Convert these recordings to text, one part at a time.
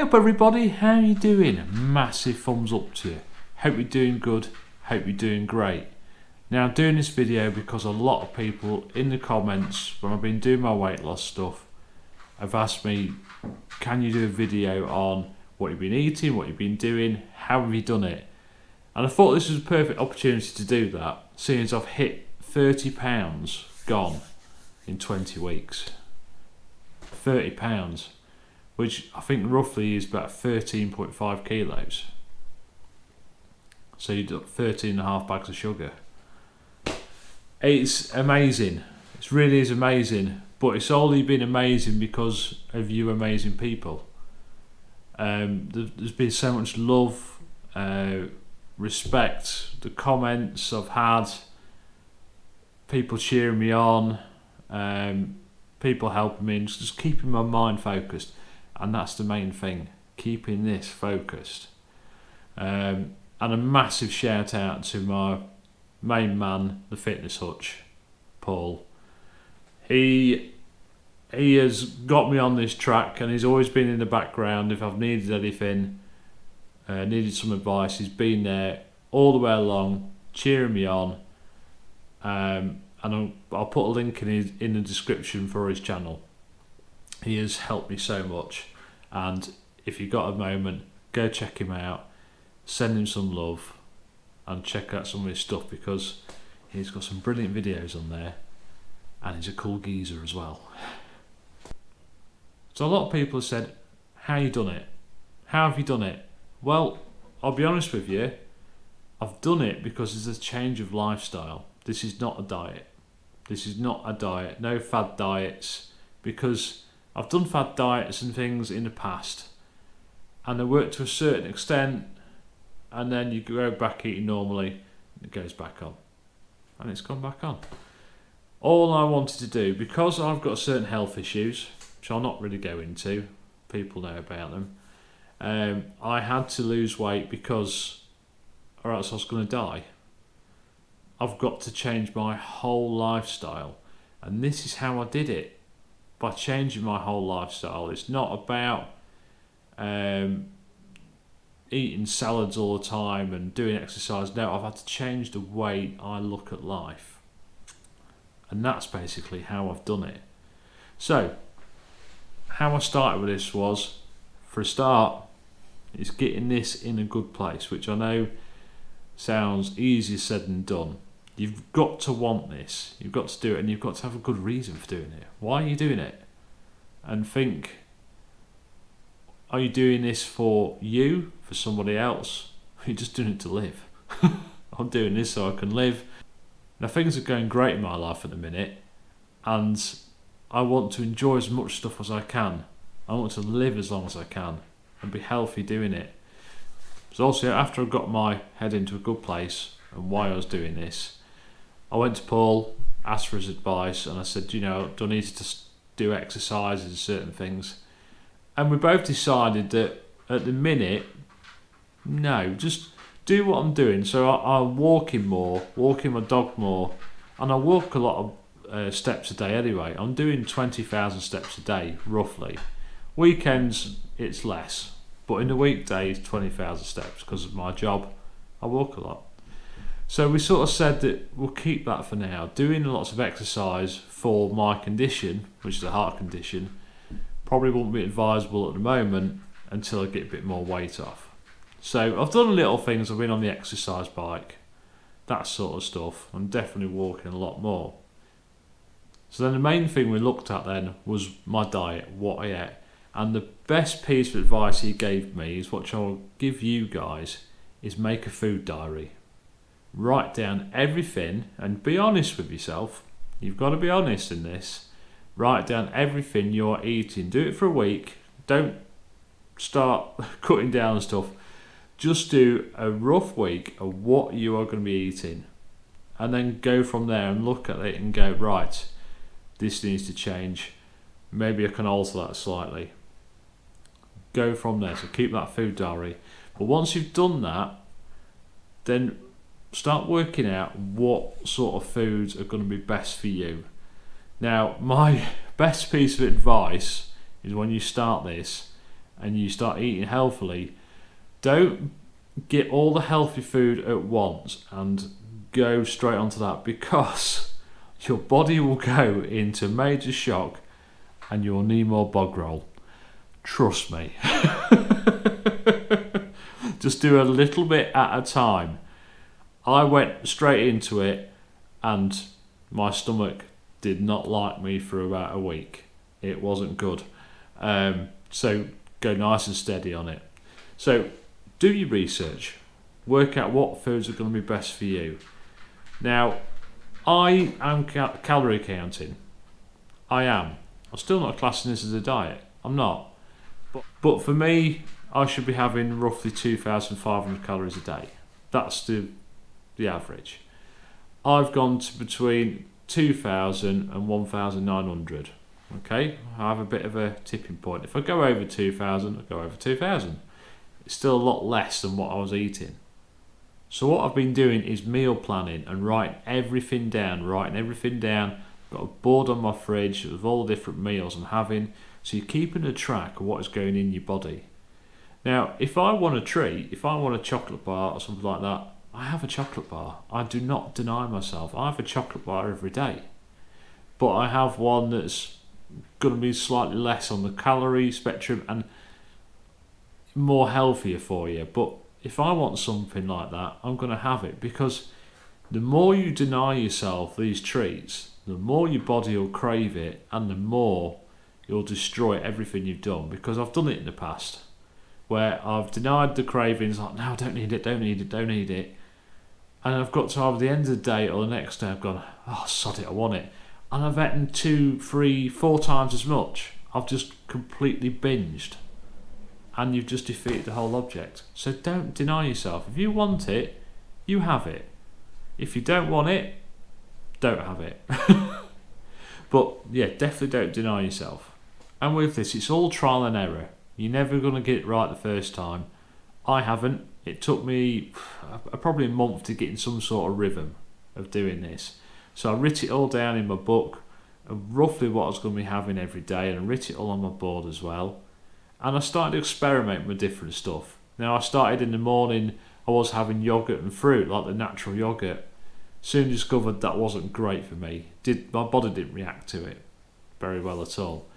Hey up everybody, how you doing? Massive thumbs up to you. Hope you're doing good, hope you're doing great. Now I'm doing this video because a lot of people in the comments when I've been doing my weight loss stuff have asked me, can you do a video on what you've been eating, what you've been doing, how have you done it? And I thought this was a perfect opportunity to do that, seeing as I've hit 30 pounds gone in 20 weeks. 30 pounds. Which I think roughly is about 13.5 kilos. So you've got 13.5 bags of sugar. It's amazing. It really is amazing. But it's only been amazing because of you amazing people. There's been so much love, respect, the comments I've had, people cheering me on, people helping me, and just keeping my mind focused. And that's the main thing, keeping this focused. And a massive shout out to my main man, the fitness hutch, Paul. He has got me on this track, and he's always been in the background if I've needed anything, needed some advice. He's been there all the way along, cheering me on. And I'll put a link in the description for his channel. He has helped me so much, and if you've got a moment, go check him out, send him some love, and check out some of his stuff because he's got some brilliant videos on there, and he's a cool geezer as well. So a lot of people have said, how you done it? How have you done it? Well, I'll be honest with you, I've done it because there's a change of lifestyle. This is not a diet. This is not a diet, no fad diets, because I've done fad diets and things in the past, and they work to a certain extent, and then you go back eating normally, and it goes back on, and it's gone back on. All I wanted to do, because I've got certain health issues, which I'll not really go into, people know about them, I had to lose weight because, or else I was going to die. I've got to change my whole lifestyle, and this is how I did it. By changing my whole lifestyle. It's not about eating salads all the time and doing exercise. No, I've had to change the way I look at life. And that's basically how I've done it. So, how I started with this was, for a start, is getting this in a good place, which I know sounds easier said than done. You've got to want this, you've got to do it, and you've got to have a good reason for doing it. Why are you doing it? And think, are you doing this for you, for somebody else? Or are you just doing it to live? I'm doing this so I can live. Now things are going great in my life at the minute, and I want to enjoy as much stuff as I can. I want to live as long as I can and be healthy doing it. So also after I got my head into a good place and why I was doing this, I went to Paul, asked for his advice, and I said, do I need to do exercises and certain things? And we both decided that at the minute, no, just do what I'm doing. So I'm walking more, walking my dog more, and I walk a lot of steps a day anyway. I'm doing 20,000 steps a day, roughly. Weekends, it's less, but in the weekdays, 20,000 steps because of my job. I walk a lot. So we sort of said that we'll keep that for now. Doing lots of exercise for my condition, which is a heart condition, probably won't be advisable at the moment until I get a bit more weight off. So I've done little things. I've been on the exercise bike, that sort of stuff. I'm definitely walking a lot more. So then the main thing we looked at then was my diet, what I ate. And the best piece of advice he gave me is what I'll give you guys, is make a food diary. Write down everything and be honest with yourself. You've got to be honest in this. Write down everything you're eating. Do it for a week. Don't start cutting down stuff. Just do a rough week of what you are going to be eating, and then go from there and look at it and go, right, this needs to change. Maybe I can alter that slightly. Go from there. So keep that food diary. But once you've done that, then start working out what sort of foods are going to be best for you. Now, my best piece of advice is when you start this, and you start eating healthily, don't get all the healthy food at once and go straight onto that, because your body will go into major shock and you'll need more bog roll. Trust me. Just do a little bit at a time. I went straight into it and my stomach did not like me for about a week. It wasn't good. So go nice and steady on it. So do your research. Work out what foods are going to be best for you. Now, I am calorie counting. I am. I'm still not classing this as a diet. I'm not. But for me, I should be having roughly 2,500 calories a day. That's the average. I've gone to between 2,000 and 1,900. Okay, I have a bit of a tipping point. If I go over 2,000, I go over 2,000. It's still a lot less than what I was eating. So what I've been doing is meal planning and writing everything down. I've got a board on my fridge of all the different meals I'm having. So you're keeping a track of what is going in your body. Now, if I want a treat, if I want a chocolate bar or something like that, I have a chocolate bar. I do not deny myself. I have a chocolate bar every day. But I have one that's going to be slightly less on the calorie spectrum and more healthier for you. But if I want something like that, I'm going to have it, because the more you deny yourself these treats, the more your body will crave it and the more you'll destroy everything you've done. Because I've done it in the past where I've denied the cravings, like, no, I don't need it. And I've got to either the end of the day or the next day I've gone, oh, sod it, I want it. And I've eaten 2, 3, 4 times as much. I've just completely binged. And you've just defeated the whole object. So don't deny yourself. If you want it, you have it. If you don't want it, don't have it. But yeah, definitely don't deny yourself. And with this, it's all trial and error. You're never going to get it right the first time. I haven't. It took me probably a month to get in some sort of rhythm of doing this. So I wrote it all down in my book, of roughly what I was going to be having every day, and I wrote it all on my board as well. And I started to experiment with different stuff. Now, I started in the morning, I was having yogurt and fruit, like the natural yogurt. Soon discovered that wasn't great for me. My body didn't react to it very well at all.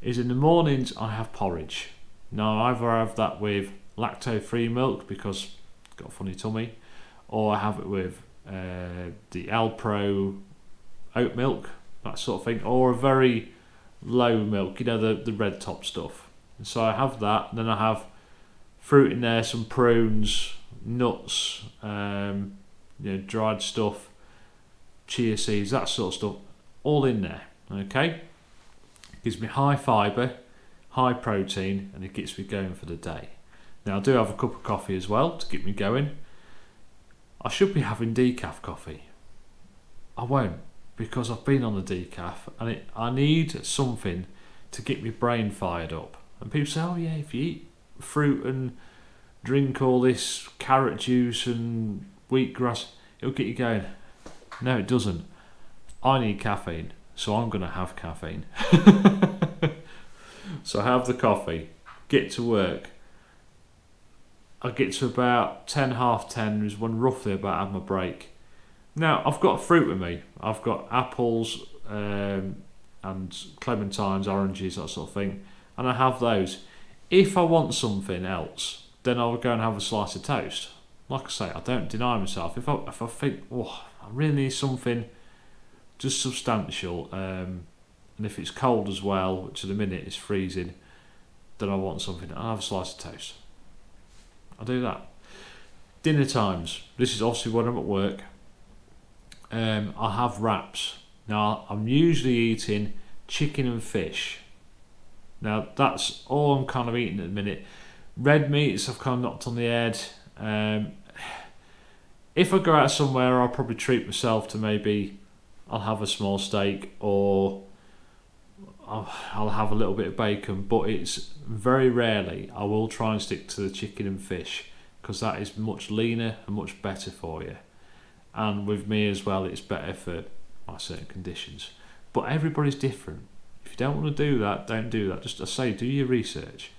Is in the mornings I have porridge. Now, I either have that with lactose-free milk because I've got a funny tummy, or I have it with the Alpro oat milk, that sort of thing, or a very low milk, the red top stuff. And so I have that, and then I have fruit in there, some prunes, nuts, dried stuff, chia seeds, that sort of stuff, all in there. Okay, gives me high fibre, high protein, and it gets me going for the day. Now I do have a cup of coffee as well to keep me going. I should be having decaf coffee. I won't, because I've been on the decaf and I need something to get my brain fired up. And people say, oh yeah, if you eat fruit and drink all this carrot juice and wheatgrass, it'll get you going. No, it doesn't. I need caffeine, so I'm going to have caffeine. So I have the coffee, get to work. I get to about 10, half 10 is when roughly about I have my break. Now, I've got fruit with me. I've got apples and clementines, oranges, that sort of thing. And I have those. If I want something else, then I would go and have a slice of toast. Like I say, I don't deny myself. If I think, I really need something just substantial, and if it's cold as well, which at the minute is freezing, then I want something, I'll have a slice of toast. I'll do that. Dinner times. This is obviously when I'm at work. I'll have wraps. Now, I'm usually eating chicken and fish. Now, that's all I'm kind of eating at the minute. Red meats, I've kind of knocked on the head. If I go out somewhere, I'll probably treat myself to maybe I'll have a small steak, or I'll have a little bit of bacon, but it's very rarely I will try and stick to the chicken and fish, because that is much leaner and much better for you. And with me as well, it's better for my certain conditions. But everybody's different. If you don't want to do that, don't do that. Just I say, do your research.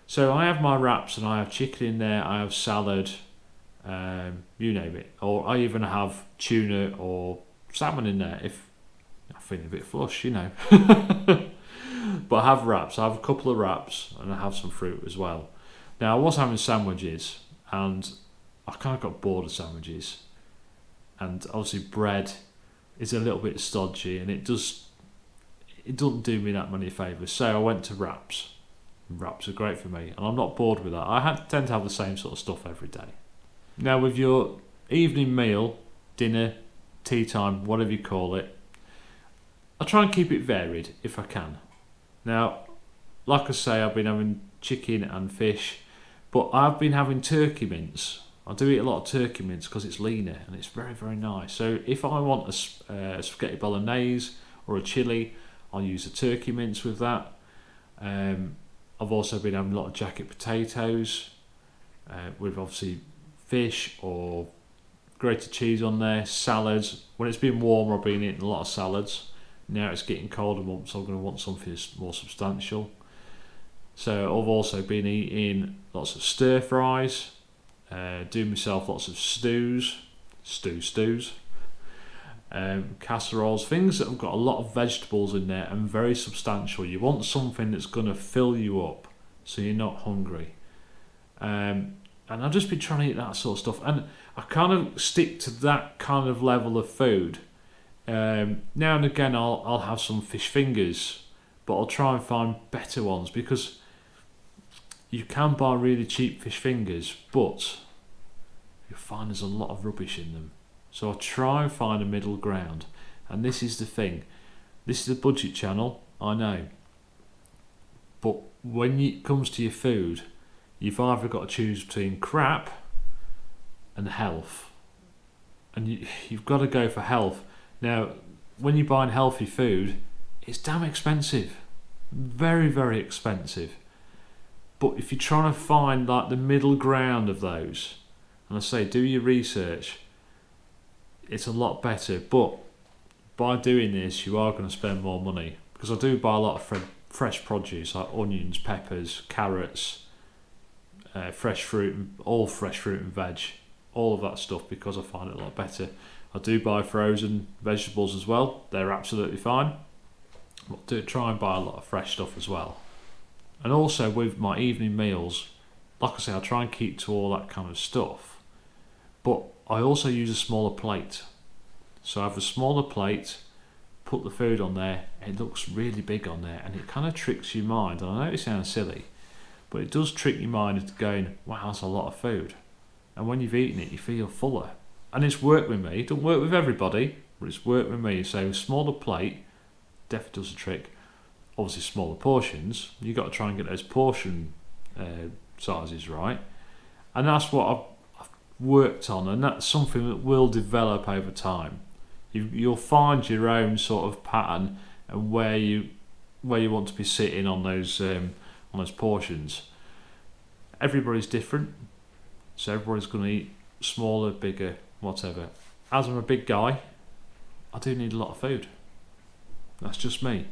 So I have my wraps and I have chicken in there, I have salad, you name it. Or I even have tuna or salmon in there if I'm feeling a bit flush, you know. But I have wraps. I have a couple of wraps and I have some fruit as well. Now I was having sandwiches and I kind of got bored of sandwiches. And obviously bread is a little bit stodgy and it doesn't do me that many favours. So I went to wraps. Wraps are great for me and I'm not bored with that. I tend to have the same sort of stuff every day. Now with your evening meal, dinner, tea time, whatever you call it, I try and keep it varied if I can. Now, like I say, I've been having chicken and fish, but I've been having turkey mince. I do eat a lot of turkey mince because it's leaner and it's very, very nice. So if I want a spaghetti bolognese or a chili, I'll use a turkey mince with that. I've also been having a lot of jacket potatoes with obviously fish or grated cheese on there, salads. When it's been warmer, I've been eating a lot of salads. Now it's getting colder months, so I'm going to want something more substantial. So I've also been eating lots of stir fries, doing myself lots of stews, casseroles, things that have got a lot of vegetables in there and very substantial. You want something that's going to fill you up so you're not hungry. And I've just been trying to eat that sort of stuff. And I kind of stick to that kind of level of food. Now and again I'll have some fish fingers, but I'll try and find better ones because you can buy really cheap fish fingers, but you'll find there's a lot of rubbish in them. So I try and find a middle ground. And this is the thing. This is a budget channel, I know. But when it comes to your food, you've either got to choose between crap and health. And you've got to go for health. Now, when you're buying healthy food, it's damn expensive. Very, very expensive. But if you're trying to find like the middle ground of those, and I say do your research, it's a lot better. But by doing this, you are going to spend more money. Because I do buy a lot of fresh produce like onions, peppers, carrots, fresh fruit, all fresh fruit and veg, all of that stuff because I find it a lot better. I do buy frozen vegetables as well. They're absolutely fine. But do try and buy a lot of fresh stuff as well. And also with my evening meals, like I say, I try and keep to all that kind of stuff. But I also use a smaller plate. So I have a smaller plate, put the food on there, it looks really big on there, and it kind of tricks your mind. And I know it sounds silly, but it does trick your mind into going, wow, that's a lot of food. And when you've eaten it, you feel fuller. And it's worked with me. It doesn't work with everybody, but it's worked with me. So a smaller plate definitely does the trick. Obviously smaller portions, you've got to try and get those portion sizes right. And that's what I've worked on, and that's something that will develop over time. You'll find your own sort of pattern and where you want to be sitting on those portions. Everybody's different, so everybody's going to eat smaller, bigger, whatever. As I'm a big guy, I do need a lot of food. That's just me.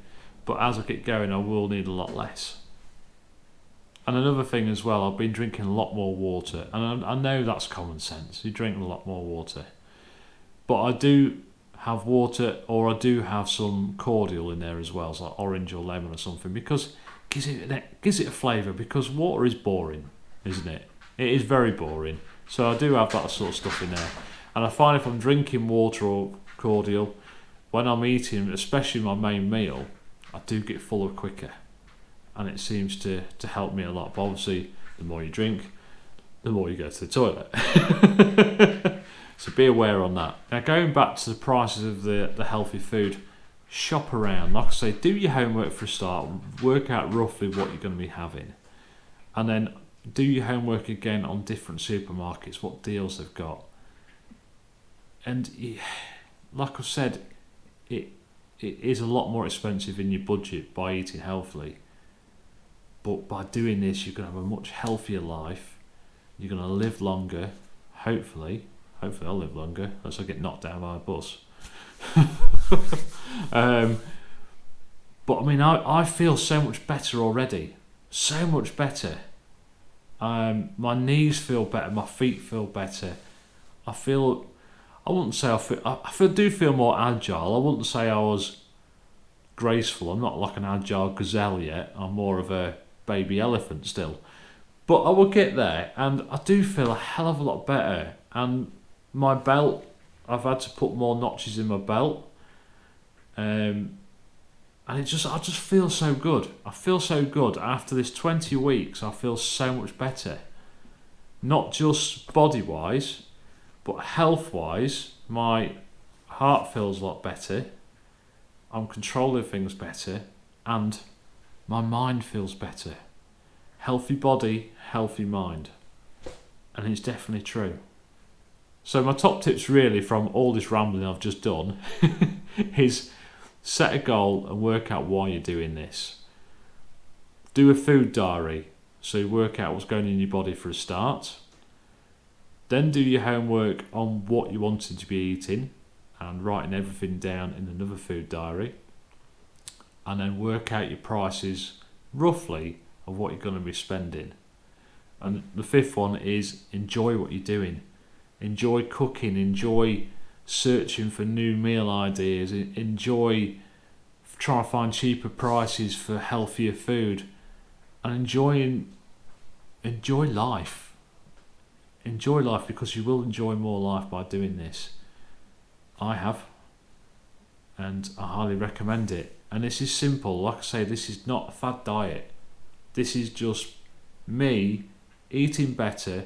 But as I get going, I will need a lot less. And another thing as well, I've been drinking a lot more water. And I know that's common sense. You drink a lot more water. But I do have water, or I do have some cordial in there as well, so like orange or lemon or something, because it gives it a flavour, because water is boring, isn't it? It is very boring. So I do have that sort of stuff in there. And I find if I'm drinking water or cordial, when I'm eating, especially my main meal, I do get fuller quicker, and it seems to help me a lot. But obviously, the more you drink, the more you go to the toilet. So be aware on that. Now, going back to the prices of the healthy food, shop around. Like I say, do your homework for a start. Work out roughly what you're going to be having, and then do your homework again on different supermarkets, what deals they've got. And like I said, it is a lot more expensive in your budget by eating healthily, but by doing this you're going to have a much healthier life. You're going to live longer, hopefully I'll live longer unless I get knocked down by a bus. But I mean, I feel so much better already, so much better. My knees feel better, my feet feel better. I wouldn't say do feel more agile. I wouldn't say I was graceful. I'm not like an agile gazelle yet. I'm more of a baby elephant still. But I will get there, and I do feel a hell of a lot better. And my belt, I've had to put more notches in my belt. And I just feel so good. I feel so good. After this 20 weeks, I feel so much better. Not just body-wise, but health-wise. My heart feels a lot better. I'm controlling things better. And my mind feels better. Healthy body, healthy mind. And it's definitely true. So my top tips really from all this rambling I've just done is set a goal and work out why you're doing this. Do a food diary, so you work out what's going in your body for a start. Then do your homework on what you wanted to be eating and writing everything down in another food diary. And then work out your prices roughly of what you're going to be spending. And the fifth one is enjoy what you're doing. Enjoy cooking, enjoy searching for new meal ideas, enjoy trying to find cheaper prices for healthier food, and enjoy life. Enjoy life, because you will enjoy more life by doing this. I have, and I highly recommend it. And this is simple. Like I say, this is not a fad diet. This is just me eating better,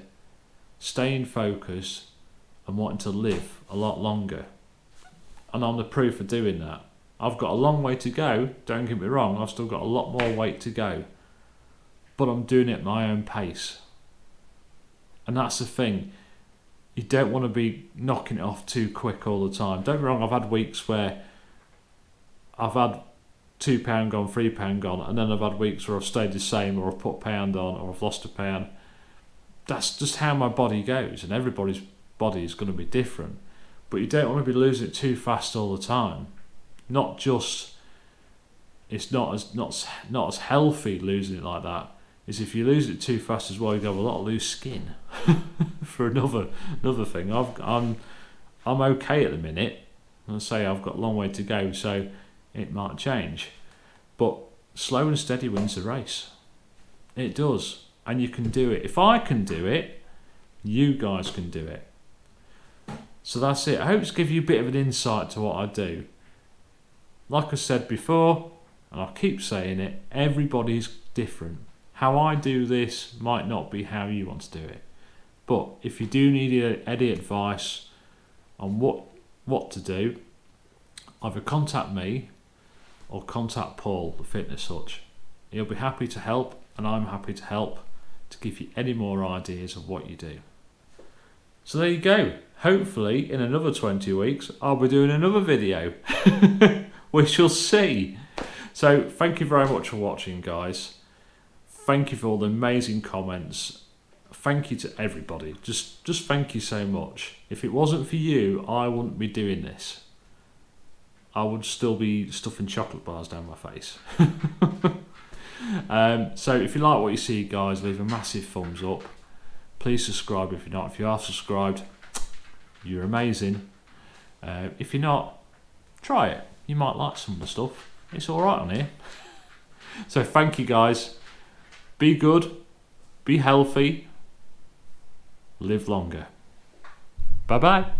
staying focused, and wanting to live a lot longer. And I'm the proof of doing that. I've got a long way to go, don't get me wrong, I've still got a lot more weight to go. But I'm doing it at my own pace. And that's the thing. You don't want to be knocking it off too quick all the time. Don't get me wrong, I've had weeks where I've had £2 gone, £3 gone, and then I've had weeks where I've stayed the same, or I've put a pound on, or I've lost a pound. That's just how my body goes, and everybody's body is going to be different. But you don't want to be losing it too fast all the time. It's not as healthy losing it like that. Is if you lose it too fast as well, you get a lot of loose skin. For another thing, I'm okay at the minute. I say I've got a long way to go, so it might change. But slow and steady wins the race. It does, and you can do it. If I can do it, you guys can do it. So that's it. I hope to give you a bit of an insight to what I do. Like I said before, and I'll keep saying it, everybody's different. How I do this might not be how you want to do it. But if you do need any advice on what to do, either contact me or contact Paul, the fitness hutch. He'll be happy to help, and I'm happy to help to give you any more ideas of what you do. So there you go. Hopefully in another 20 weeks I'll be doing another video. We shall see. So thank you very much for watching, guys. Thank you for all the amazing comments. Thank you to everybody. Just thank you so much. If it wasn't for you, I wouldn't be doing this. I would still be stuffing chocolate bars down my face. So if you like what you see, guys, leave a massive thumbs up. Please subscribe if you're not. If you are subscribed, you're amazing. If you're not, try it. You might like some of the stuff. It's alright on here. So thank you, guys. Be good. Be healthy. Live longer. Bye-bye.